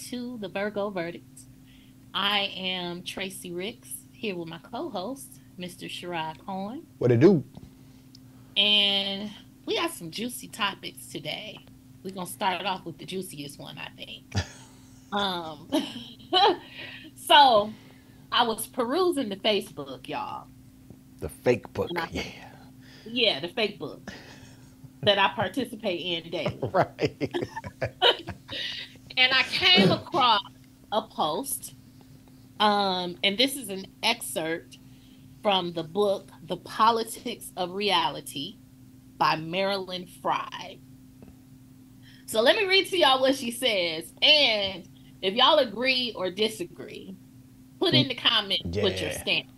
to the Virgo Verdict. I am Tracy Ricks here with my co-host, Mr. Sherrod Cohen, What it do? and we got some juicy topics today. We're gonna start off with the juiciest one, I think. Um, so I was perusing the Facebook, y'all, The fake and book. I Yeah. yeah, the fake book that I participate in daily, Right. and I came across a post. And this is an excerpt from the book The Politics of Reality by Marilyn Fry. So let me read to y'all what she says. And if y'all agree or disagree, put in the comments what your Yeah. stance.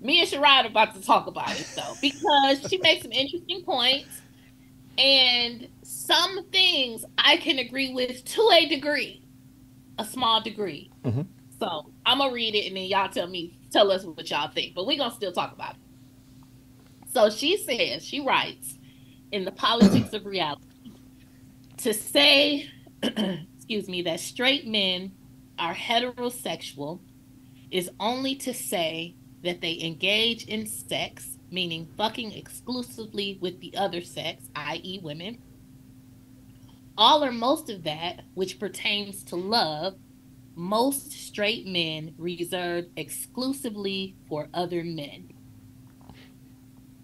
Me and Sherrod are about to talk about it though, because she makes some interesting points. And some things I can agree with to a degree, a small degree. Hmm. So I'm gonna read it and then y'all tell us what y'all think. But we're gonna still talk about it. So she says, she writes in the politics of reality to say, excuse me, that straight men are heterosexual is only to say that they engage in sex, meaning fucking exclusively with the other sex, i.e., women, all or most of that which pertains to love, most straight men reserve exclusively for other men.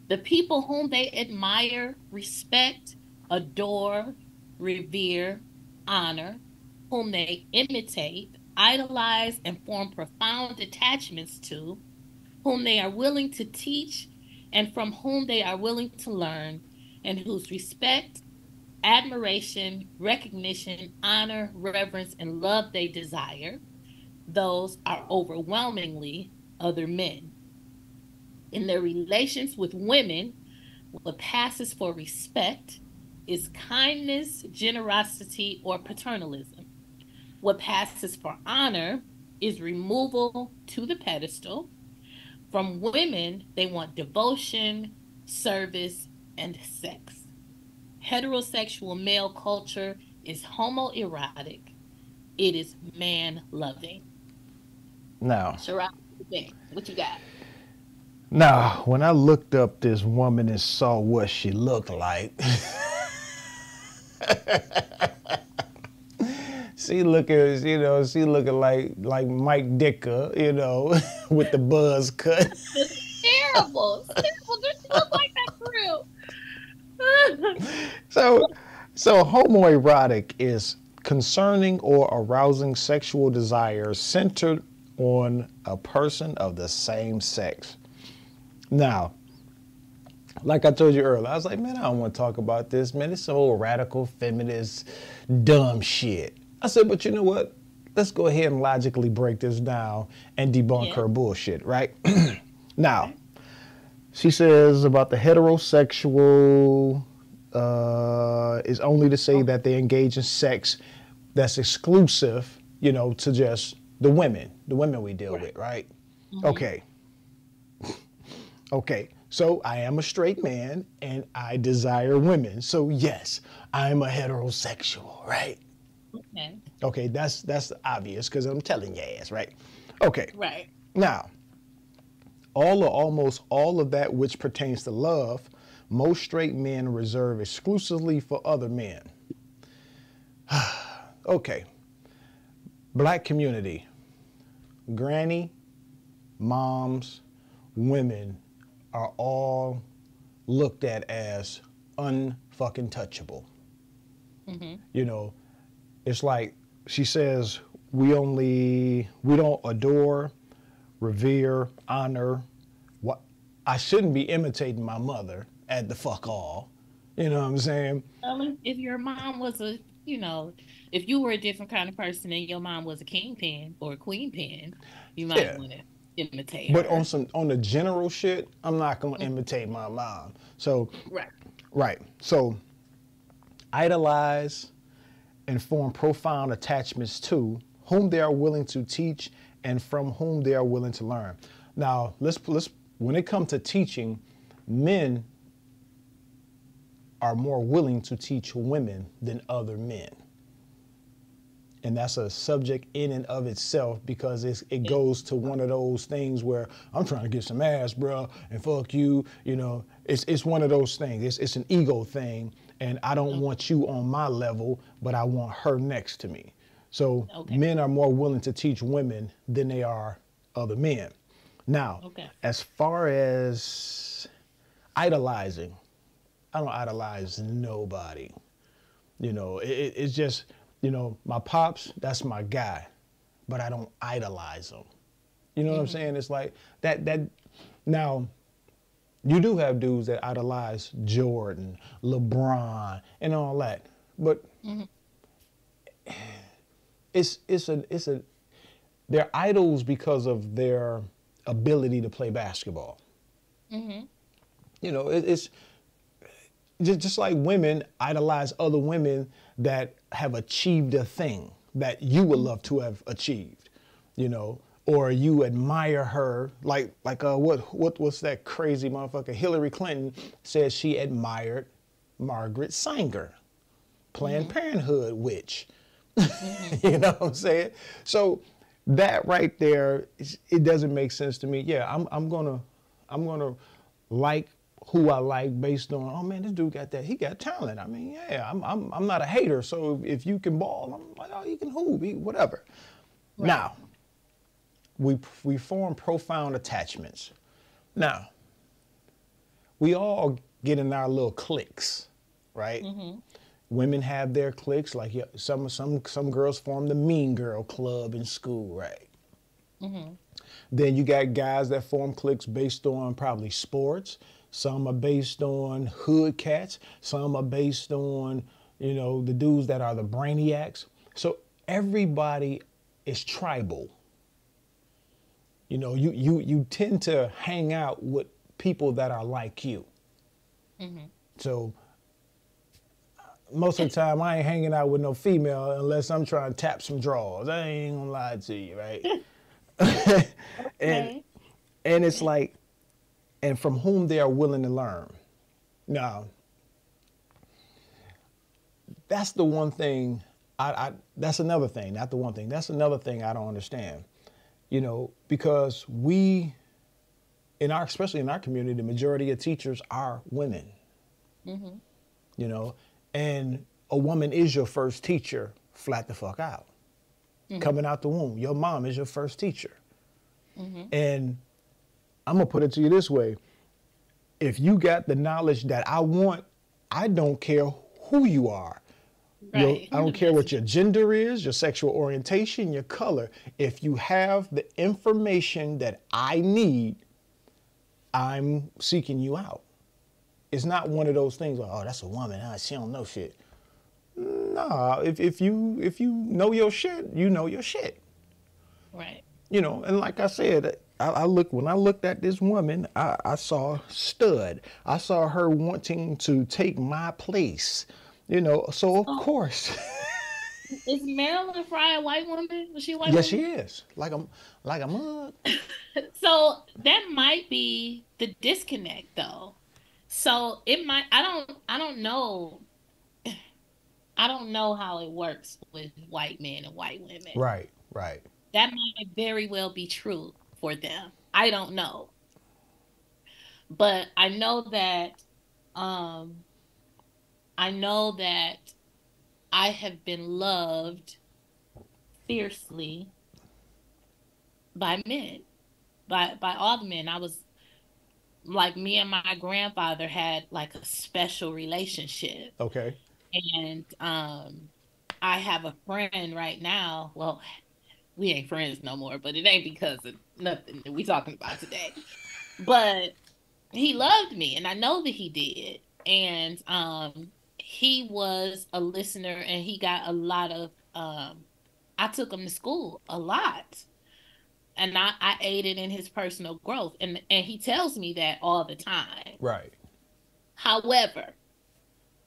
The people whom they admire, respect, adore, revere, honor, whom they imitate, idolize, and form profound attachments to, whom they are willing to teach, and from whom they are willing to learn, and whose respect, admiration, recognition, honor, reverence, and love they desire, those are overwhelmingly other men. In their relations with women, what passes for respect is kindness, generosity, or paternalism. What passes for honor is removal to the pedestal. From women, they want devotion, service, and sex. Heterosexual male culture is homoerotic. It is man loving. Now, Sherrod, what you got? when I looked up this woman and saw what she looked like, she looking like Mike Dicker, with the buzz cut. It's terrible. It's terrible. Does she look like that for real? So, so homoerotic is concerning or arousing sexual desires centered on a person of the same sex. Now, like I told you earlier, I was like, man, I don't want to talk about this, man. It's so radical, feminist, dumb shit. I said, but you know what? Let's go ahead and logically break this down and debunk Yeah. her bullshit, right? Now, Okay. she says about the heterosexual is only to say Oh, that they engage in sex that's exclusive, to just the women we deal right. with, right? Mm-hmm. Okay, okay. So I am a straight man and I desire women. So yes, I am a heterosexual, right? Okay. Okay, that's obvious because I'm telling your ass, right? Okay. Right. Now, all or almost all of that which pertains to love, most straight men reserve exclusively for other men. Okay, black community, granny, moms, women are all looked at as unfucking touchable. Mm-hmm. You know, it's like she says we don't adore, revere, honor. What I shouldn't be imitating my mother at the fuck all. You know what I'm saying? Well, if your mom was if you were a different kind of person and your mom was a kingpin or a queen pin, you might Yeah. want to imitate But her. on the general shit, I'm not gonna imitate my mom. So Right. right. So idolize and form profound attachments to whom they are willing to teach and from whom they are willing to learn. Now, let's when it comes to teaching, men are more willing to teach women than other men. And that's a subject in and of itself because it goes to one of those things where I'm trying to get some ass, bro, and fuck you. You know, it's one of those things. It's an ego thing, and I don't want you on my level, but I want her next to me. So Okay. men are more willing to teach women than they are other men. Now, Okay. as far as idolizing, I don't idolize nobody. You know, it's just, you know, my pops, that's my guy, but I don't idolize him. You know what I'm saying? It's like that. Now, you do have dudes that idolize Jordan, LeBron, and all that, but it's a they're idols because of their ability to play basketball. You know, it's just like women idolize other women that have achieved a thing that you would love to have achieved, you know, or you admire her, what's that crazy motherfucker? Hillary Clinton says she admired Margaret Sanger, Planned Parenthood witch. You know what I'm saying? So that right there, it doesn't make sense to me. Yeah, I'm gonna like who I like based on, oh man, this dude got that, he got talent. I mean, yeah, I'm not a hater. So if you can ball, I'm like, oh, you can hoop, whatever. Right. Now, we form profound attachments. Now, we all get in our little cliques, right? Women have their cliques, like some girls form the Mean Girl Club in school, right? Then you got guys that form cliques based on probably sports. Some are based on hood cats. Some are based on, you know, the dudes that are the brainiacs. So everybody is tribal. You know, you tend to hang out with people that are like you. So most of the time, I ain't hanging out with no female unless I'm trying to tap some draws. I ain't gonna lie to you, right? and Okay. and it's like, and from whom they are willing to learn. Now, that's the one thing. That's another thing. Not the one thing. That's another thing I don't understand. You know, because especially in our community, the majority of teachers are women. You know, and a woman is your first teacher, flat the fuck out. Coming out the womb, your mom is your first teacher. And I'm gonna put it to you this way: if you got the knowledge that I want, I don't care who you are. Right. I don't care what your gender is, your sexual orientation, your color. If you have the information that I need, I'm seeking you out. It's not one of those things like, oh, that's a woman, huh? She don't know shit. Nah, if you know your shit, you know your shit. Right. You know, and like I said, when I looked at this woman, I saw stud. I saw her wanting to take my place. You know, so of So course. is Marilyn Fry a white woman? Was she a white Yes, she woman? is. Like a mug. So that might be the disconnect though. So it might I don't know. I don't know how it works with white men and white women. Right, right. That might very well be true for them. I don't know. But um I know that I have been loved fiercely by men. By all the men. I was like, me and my grandfather had like a special relationship. Okay. And I have a friend right now. Well, we ain't friends no more, but it ain't because of nothing that we talking about today. But he loved me and I know that he did. And he was a listener and he got a lot of I took him to school a lot. And I aided in his personal growth. And he tells me that all the time. Right. However,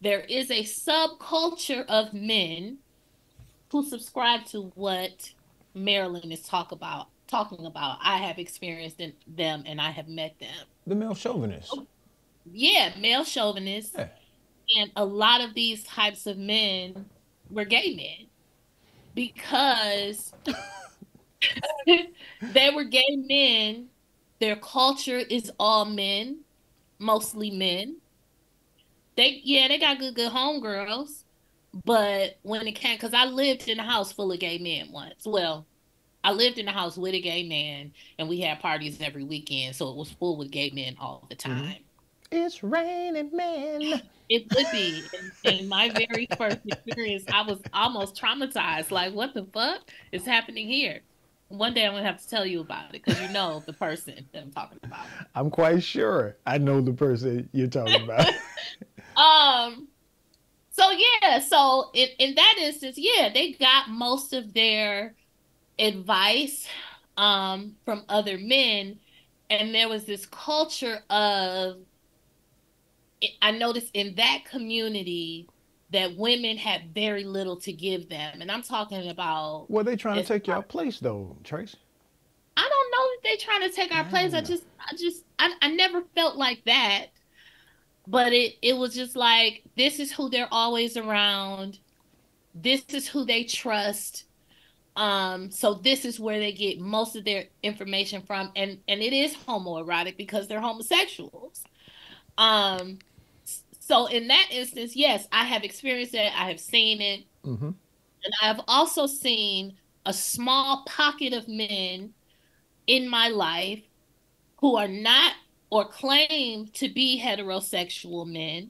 there is a subculture of men who subscribe to what Marilyn is talking about. I have experienced them and I have met them. The male chauvinist. Oh, yeah, male chauvinists. Yeah. And a lot of these types of men were gay men because they were gay men. Their culture is all men, mostly men. They got good homegirls, but when it came, because I lived in a house full of gay men once. Well, I lived in a house with a gay man, and we had parties every weekend, so it was full with gay men all the Mm-hmm. time. It's raining men. It would be. In my very first experience, I was almost traumatized. Like, what the fuck is happening here? One day I'm gonna have to tell you about it because you know the person that I'm talking about. I'm quite sure I know the person you're talking about. Um, so yeah, so in that instance, yeah, they got most of their advice from other men, and there was this culture of I noticed in that community that women had very little to give them. And I'm talking about Well, they trying to as take far, your place though, Trace. I don't know that they trying to take our place. Ah. I never felt like that. But it was just like this is who they're always around. This is who they trust. So this is where they get most of their information from. And it is homoerotic because they're homosexuals. Um, so in that instance, yes, I have experienced it. I have seen it. Mm-hmm. And I have also seen a small pocket of men in my life who are not or claim to be heterosexual men,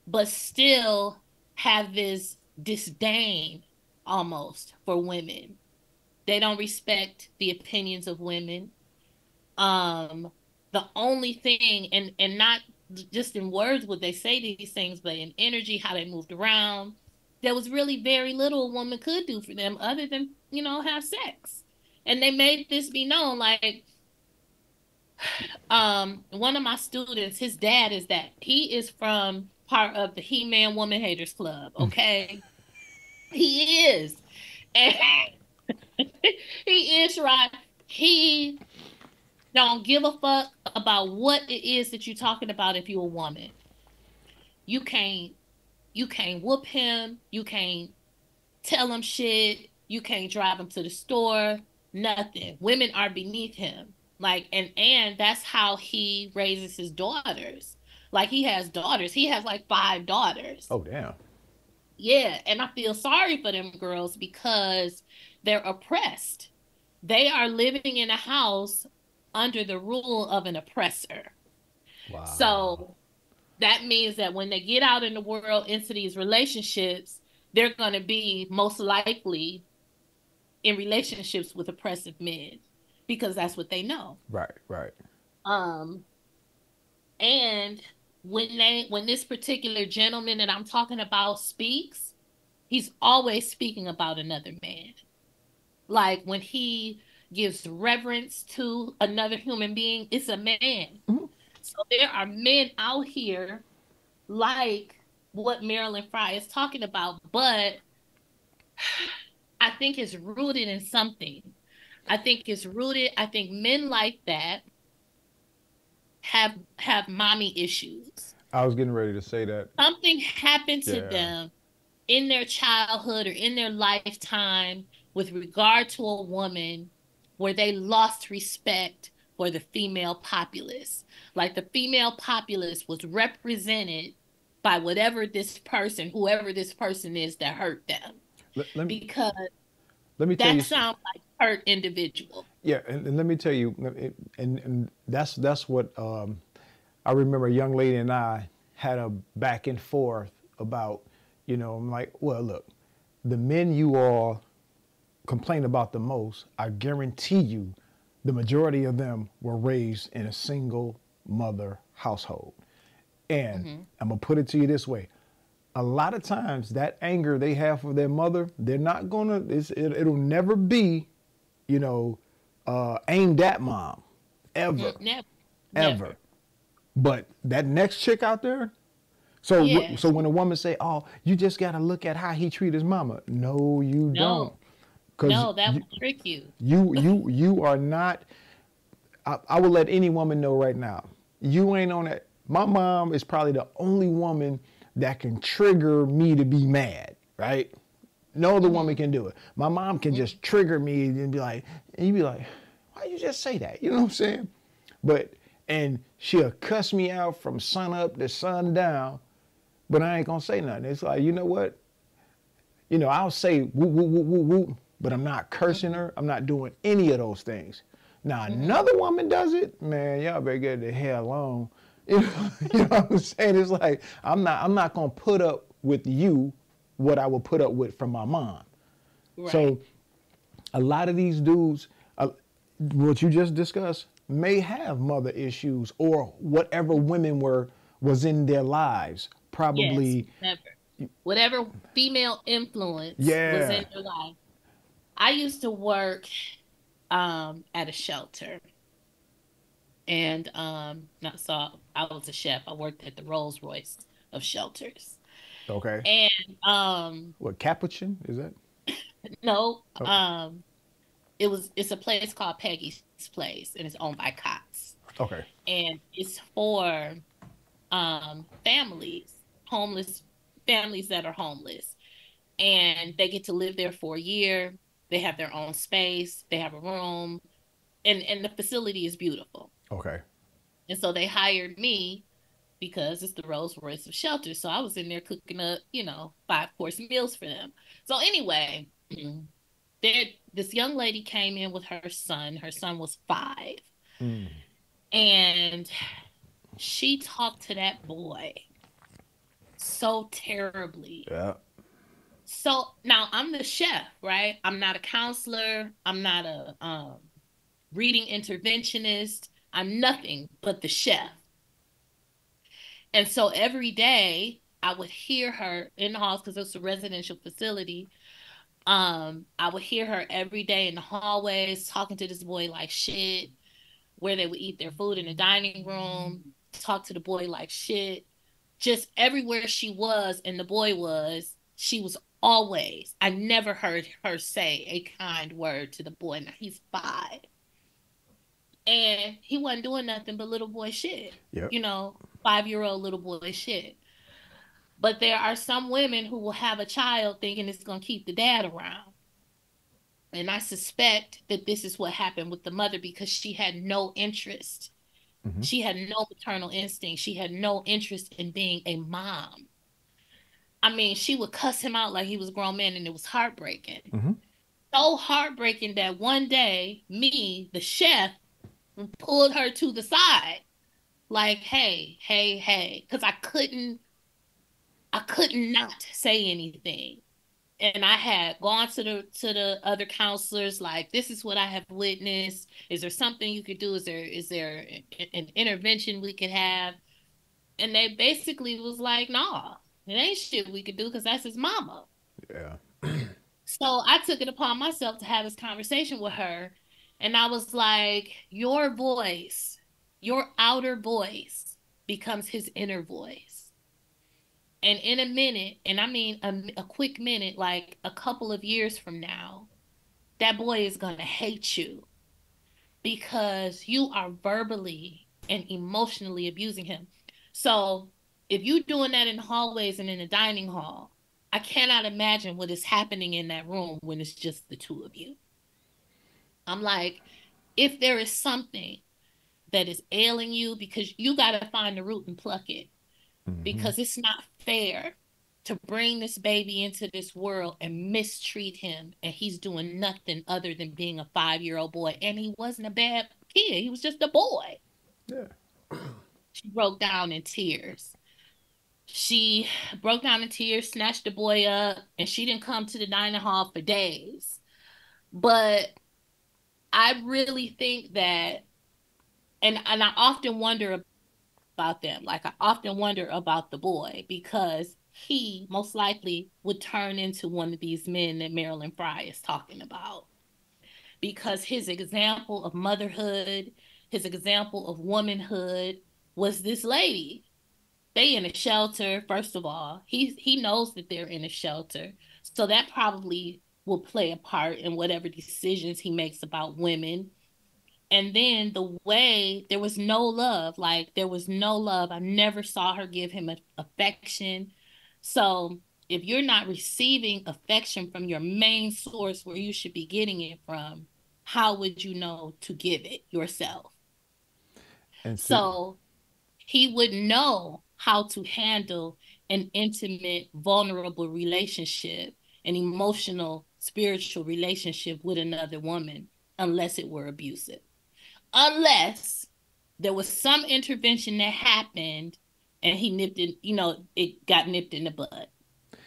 but still have this disdain almost for women. They don't respect the opinions of women. Um, the only thing, and not just in words would they say these things, but in energy, how they moved around, there was really very little a woman could do for them other than, have sex. And they made this be known, like, one of my students, his dad is that he is from part of the He-Man Woman Haters Club, okay? He is. And he is right. He don't give a fuck about what it is that you're talking about if you're a woman. You can't you can't whoop him, you can't tell him shit, you can't drive him to the store, nothing. Women are beneath him. Like and that's how he raises his daughters. Like he has daughters. He has like five daughters. Oh damn. Yeah, and I feel sorry for them girls because they're oppressed. They are living in a house under the rule of an oppressor. Wow. So that means that when they get out in the world into these relationships, they're going to be most likely in relationships with oppressive men because that's what they know. Right. Right. Um, and when this particular gentleman that I'm talking about speaks, he's always speaking about another man. Like when he gives reverence to another human being, it's a man. Mm-hmm. So there are men out here like what Marilyn Fry is talking about, but I think it's rooted in something. I think men like that have mommy issues. I was getting ready to say that. Something happened to Yeah. them in their childhood or in their lifetime with regard to a woman where they lost respect for the female populace. Like the female populace was represented by whoever this person is that hurt them. Let me Because let me tell you. that sounds like hurt individual. Yeah, and let me tell you, and that's what I remember. A young lady and I had a back and forth about. I'm like, well, look, the men you all complain about the most, I guarantee you, the majority of them were raised in a single mother household. And I'm gonna put it to you this way: a lot of times, that anger they have for their mother, they're not gonna. It'll never be, aimed at mom, ever, Never. ever. But that next chick out there. So Yeah. so when a woman say, "Oh, you just gotta look at how he treat his mama," no, you don't, No. because No, that will trick you. you are not. I will let any woman know right now. You ain't on that. My mom is probably the only woman that can trigger me to be mad, right? No other woman Mm-hmm. can do it. My mom can just trigger me and be like, and you be like, why you just say that? You know what I'm saying? But and she'll cuss me out from sun up to sundown, but I ain't gonna say nothing. It's like, you know what? I'll say woo woo woo woo woo, but I'm not cursing Mm-hmm. her. I'm not doing any of those things. Now Mm-hmm. another woman does it, man. Y'all better get the hell on. You know what I'm saying? It's like I'm not gonna put up with you what I would put up with from my mom. Right. So a lot of these dudes, what you just discussed, may have mother issues or whatever women was in their lives. Yes. Probably, Whatever female influence was yeah. in your life. I used to work at a shelter, and not so I was a chef. I worked at the Rolls Royce of shelters. Okay. And What Capuchin is that? no, Oh, it's a place called Peggy's Place, and it's owned by Cox. okay. And it's for families, homeless families that are homeless. And they get to live there for a year. They have their own space, they have a room, and the facility is beautiful. Okay. And so they hired me because it's the Rolls Royce of shelter. So I was in there cooking up, 5-course meals for them. So anyway, there this young lady came in with her son. Her son was 5. Mm. And she talked to that boy so terribly. Yeah. So now I'm the chef, right? I'm not a counselor. I'm not a reading interventionist. I'm nothing but the chef. And so every day I would hear her in the halls because it's a residential facility. I would hear her every day in the hallways talking to this boy like shit, where they would eat their food in the dining room, talk to the boy like shit. Just everywhere she was and the boy was, she was always, I never heard her say a kind word to the boy. Now he's 5. And he wasn't doing nothing but little boy shit, Yep. 5-year-old little boy shit. But there are some women who will have a child thinking it's going to keep the dad around. And I suspect that this is what happened with the mother because she had no interest. Mm-hmm. She had no maternal instinct. She had no interest in being a mom. I mean, she would cuss him out like he was a grown man, and it was heartbreaking. Mm-hmm. So heartbreaking that one day, me, the chef, pulled her to the side, like, hey, hey, hey, because I couldn't not say anything. And I had gone to the other counselors, like, this is what I have witnessed. Is there something you could do? Is there an intervention we could have? And they basically was like, nah, it ain't shit we could do because that's his mama. Yeah. So I took it upon myself to have this conversation with her. And I was like, your voice, your outer voice becomes his inner voice. And in a minute, and I mean a quick minute, like a couple of years from now, that boy is going to hate you because you are verbally and emotionally abusing him. So if you're doing that in hallways and in the dining hall, I cannot imagine what is happening in that room when it's just the two of you. I'm like, if there is something that is ailing you, because you got to find the root and pluck it, Mm-hmm. because it's not fair to bring this baby into this world and mistreat him. And he's doing nothing other than being a 5-year-old boy. And he wasn't a bad kid, he was just a boy. Yeah. She broke down in tears. She broke down in tears, snatched the boy up, and she didn't come to the dining hall for days. But I really think that, and I often wonder about them. Like I often wonder about the boy because he most likely would turn into one of these men that Marilyn Fry is talking about. Because his example of motherhood, his example of womanhood was this lady. They in a shelter, first of all. He knows that they're in a shelter. So that probably will play a part in whatever decisions he makes about women. And then the way there was no love, like there was no love. I never saw her give him affection. So if you're not receiving affection from your main source where you should be getting it from, how would you know to give it yourself? And see, So he would know how to handle an intimate, vulnerable relationship, an emotional, spiritual relationship with another woman, unless it were abusive. Unless there was some intervention that happened and he nipped it, it got nipped in the bud,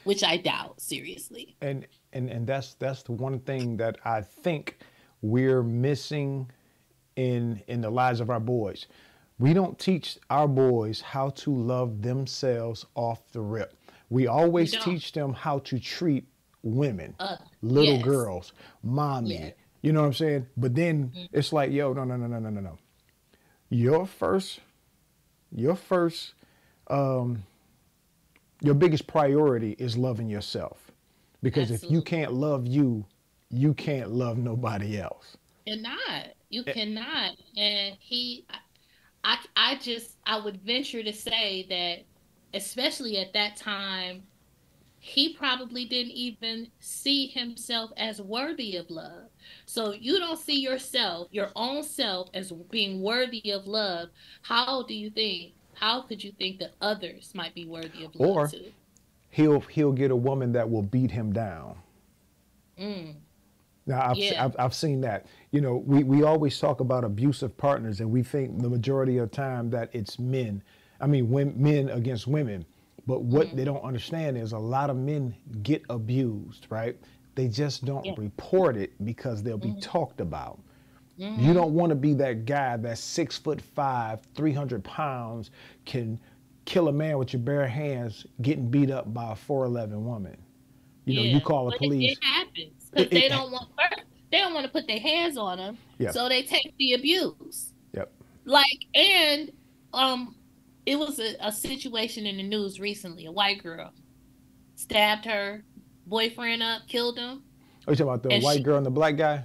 which I doubt seriously. and that's the one thing that I think we're missing in the lives of our boys. We don't teach our boys how to love themselves off the rip. We We always don't. teach them how to treat women, little Yes. girls, mommy. Yes. You know what I'm saying? But then Mm. it's like, yo, no, no, no, no, no, no, no. Your first, your first, um, your biggest priority is loving yourself. Because if you Absolutely. can't love you, you can't love nobody else. Cannot. You Eh, cannot. And I would venture to say that, especially at that time, he probably didn't even see himself as worthy of love. So you don't see yourself, your own self, as being worthy of love. How could you think that others might be worthy of love Or too? he'll get a woman that will beat him down. Mm, Now yeah. I've seen that. You know, we always talk about abusive partners, and we think the majority of the time that it's men. I mean, men against women. But what Mm, they don't understand is a lot of men get abused, right? They just don't yeah. report it because they'll be Mm, talked about. You mm, don't want to be that guy that's 6'5", 300 pounds, can kill a man with your bare hands, getting beat up by a 4'11" woman. You know, you yeah. call the But it police. happens because It, it they don't want to put their hands on them, yeah, so they take the abuse. yep. Like, and um, it was a situation in the news recently. A white girl stabbed her boyfriend up, killed him, Are you talking about the and white girl and the black guy?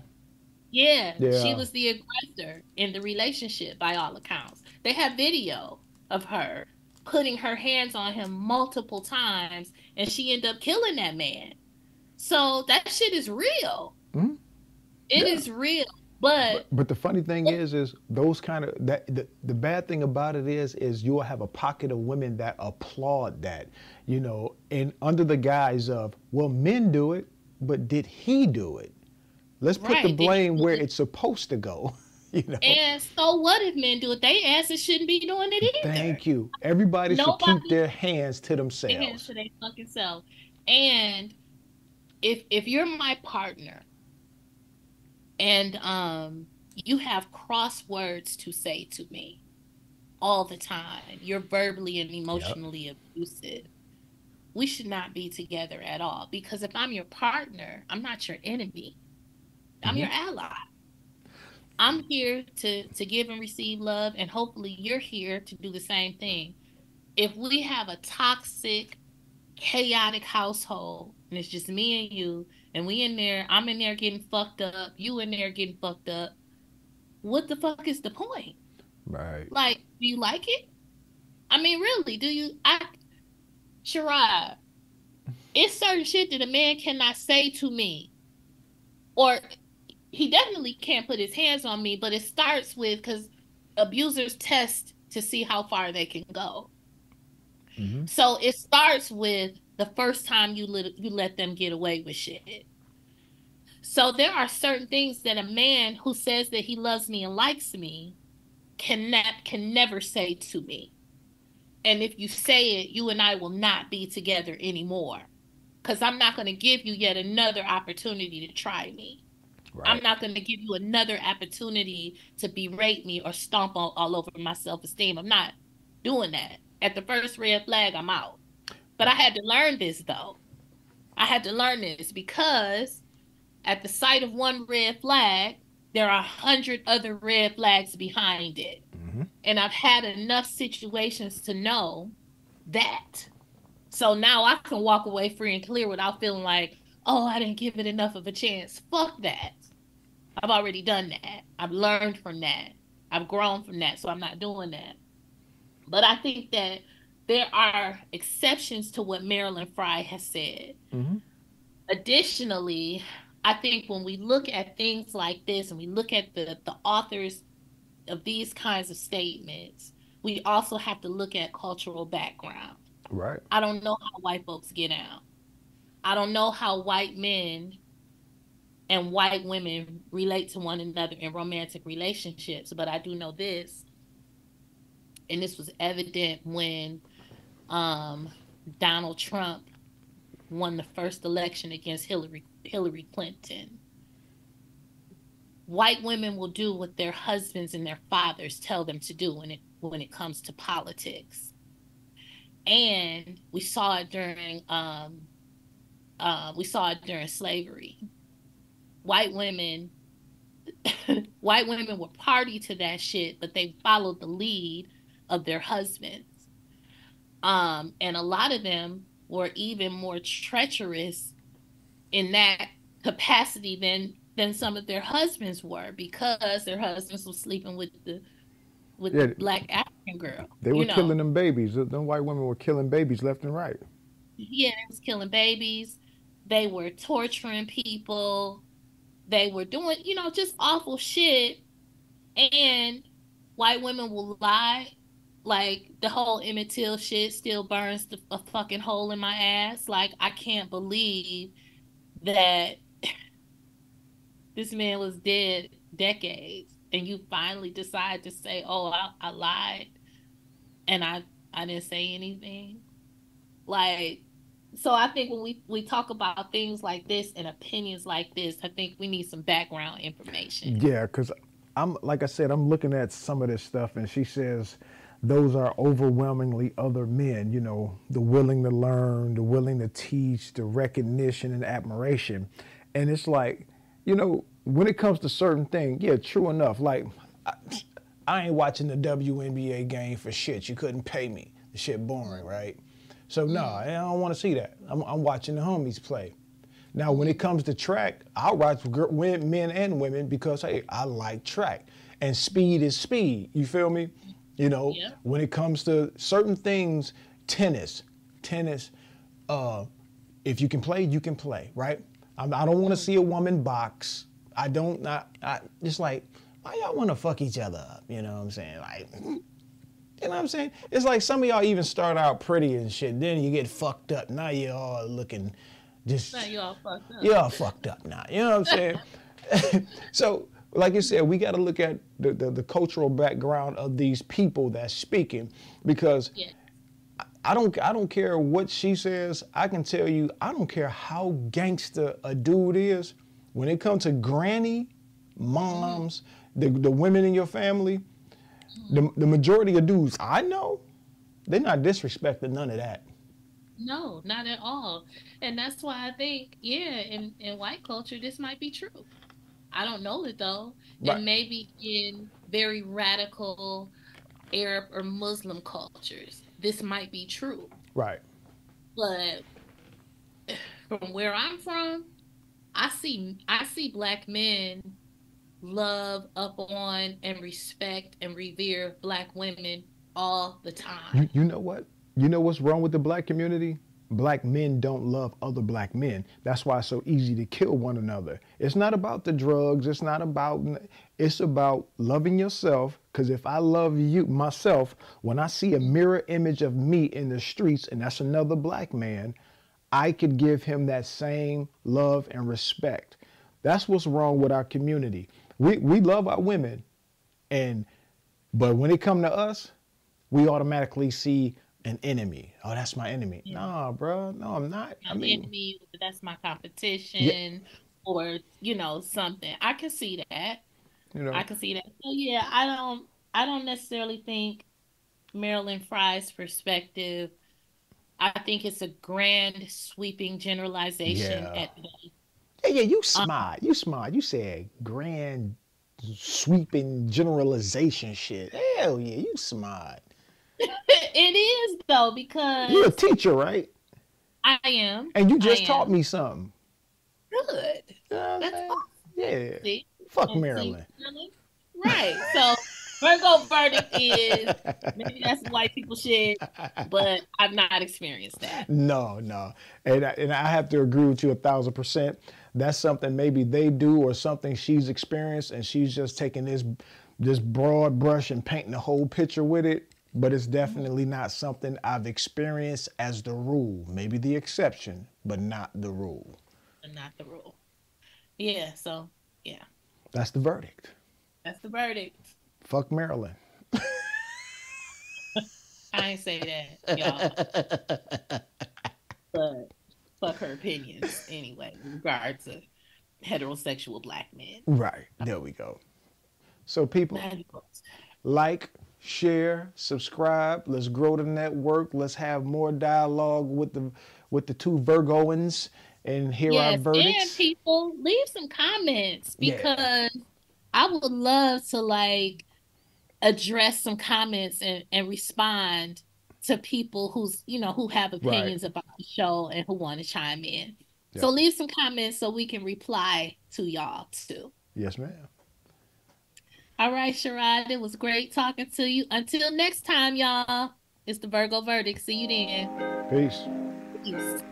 yeah, she Yeah. was the aggressor in the relationship by all accounts. They have video of her putting her hands on him multiple times, and she ended up killing that man. So that shit is real. Mhm. It Yeah. is real. But But the funny thing is those kind of that the bad thing about it is you'll have a pocket of women that applaud that, you know, and under the guise of, well, men do it, but did he do it? Let's put the right, did he blame do where it? it's supposed to go, you know. And so what if men do it? They asses shouldn't be doing it either. Thank you. Everybody should keep Nobody their hands to hands themselves. to their fucking self. And if you're my partner and you have crosswords to say to me all the time, you're verbally and Yep. emotionally abusive, we should not be together at all. Because if I'm your partner, I'm not your enemy. I'm Hmm. your ally. I'm here to give and receive love, and hopefully you're here to do the same thing. If we have a toxic, chaotic household and it's just me and you, and we in there, I'm in there getting fucked up, you in there getting fucked up, what the fuck is the point? Right. Like, do you like it? I mean, really, do you? Sherrod, it's certain shit that a man cannot say to me, or he definitely can't put his hands on me, but it starts with because abusers test to see how far they can go. Hmm. So it starts with the first time you let them get away with shit. So there are certain things that a man who says that he loves me and likes me can never say to me. And if you say it, you and I will not be together anymore. Because I'm not going to give you yet another opportunity to try me. I'm Right. not going to give you another opportunity to berate me or stomp all over my self esteem. I'm not doing that. At the first red flag, I'm out. But I had to learn this though. I had to learn this because at the sight of one red flag, there are 100 other red flags behind it. Hmm. And I've had enough situations to know that. So now I can walk away free and clear without feeling like, oh, I didn't give it enough of a chance. Fuck that. I've already done that. I've learned from that. I've grown from that. So I'm not doing that. But I think that there are exceptions to what Marilyn Fry has said. Mm-hmm. Additionally, I think when we look at things like this and we look at the authors of these kinds of statements, we also have to look at cultural background. Right. I don't know how white folks get out. I don't know how white men and white women relate to one another in romantic relationships, but I do know this, and this was evident when um, Donald Trump won the first election against Hillary Clinton. White women will do what their husbands and their fathers tell them to do when it comes to politics. And we saw it during slavery. White women white women were party to that shit, but they followed the lead of their husbands. And a lot of them were even more treacherous in that capacity than some of their husbands were, because their husbands were sleeping with Yeah, the black African girl. they were You killing know, them babies. Them white women were killing babies left and right. yeah, they was killing babies. They were torturing people. They were doing, just awful shit. And white women will lie. Like the whole Emmett Till shit still burns a fucking hole in my ass. Like, I can't believe that this man was dead decades and you finally decide to say, "Oh, I lied and I didn't say anything." Like, so I think when we talk about things like this and opinions like this, I think we need some background information. Yeah, because I'm like I said, I'm looking at some of this stuff, and she says those are overwhelmingly other men. You know, the willing to learn, the willing to teach, the recognition and admiration, and it's like, when it comes to certain things, yeah, true enough. Like, I, I ain't watching the WNBA game for shit. You couldn't pay me. The shit boring, right? So no, I don't want to see that. I'm watching the homies play. Now, when it comes to track, I'll watch men and women because, hey, I like track. And speed is speed. You feel me? Yeah. When it comes to certain things, tennis, if you can play, you can play, right? I don't want to see a woman box. I just like, why y'all want to fuck each other up? You know what I'm saying? Like, you know what I'm saying? It's like some of y'all even start out pretty and shit. Then you get fucked up. Now you're all looking just. Now you all fucked up. You're all fucked up now. You know what I'm saying? So, like you said, we got to look at the cultural background of these people that's speaking, because Yeah. I don't care what she says. I can tell you, I don't care how gangster a dude is. When it comes to granny, moms, the women in your family, the majority of dudes I know, they're not disrespecting none of that. No, not at all. And that's why I think, yeah, in white culture, this might be true. I don't know it though. Right. And maybe in very radical Arab or Muslim cultures, this might be true. Right. But from where I'm from, I see black men love up on and respect and revere black women all the time. You know what? You know what's wrong with the black community? Black men don't love other black men. That's why it's so easy to kill one another. It's not about the drugs. It's about loving yourself. Because if I love you, myself, when I see a mirror image of me in the streets, and that's another black man, I could give him that same love and respect. That's what's wrong with our community. We love our women, but when it come to us, we automatically see an enemy. Oh, that's my enemy. Yeah. Nah, bro. No, I'm not. My enemy, that's my competition, Yeah. or something. I can see that. you know, I can see that. So yeah, I don't necessarily think Marilyn Fry's perspective. I think it's a grand sweeping generalization yeah. at best. Yeah, you Um, smart. You smart. You said grand sweeping generalization shit. Hell yeah, you smart. it is though, You a because teacher, right? I am. And you I just taught am me something. good. You know what I'm That's saying? awesome. Yeah. See? Fuck Oh, see, Maryland. Marilyn? Right. So Virgo verdict is maybe that's white people shit, but I've not experienced that. No, no. And I have to agree with you 1,000%. That's something maybe they do or something she's experienced and she's just taking this broad brush and painting the whole picture with it. But it's definitely not something I've experienced as the rule. Maybe the exception, but not the rule. And not the rule. Yeah, so yeah, That's the verdict. that's the verdict. Fuck Maryland. I ain't say that, y'all, but fuck her opinions anyway, in regard to heterosexual black men. Right. There we go. So people, like, share, subscribe. Let's grow the network. Let's have more dialogue with the two Virgoans and hear our Yes, and verdicts. people leave some comments Yeah. because I would love to like address some comments and respond to people who have Right. opinions about the show and who want to chime in. So Yep. leave some comments so we can reply to y'all too. Yes, ma'am. All right, Sherrod, it was great talking to you. Until next time, y'all. It's the Virgo verdict. See you then. Peace. Peace.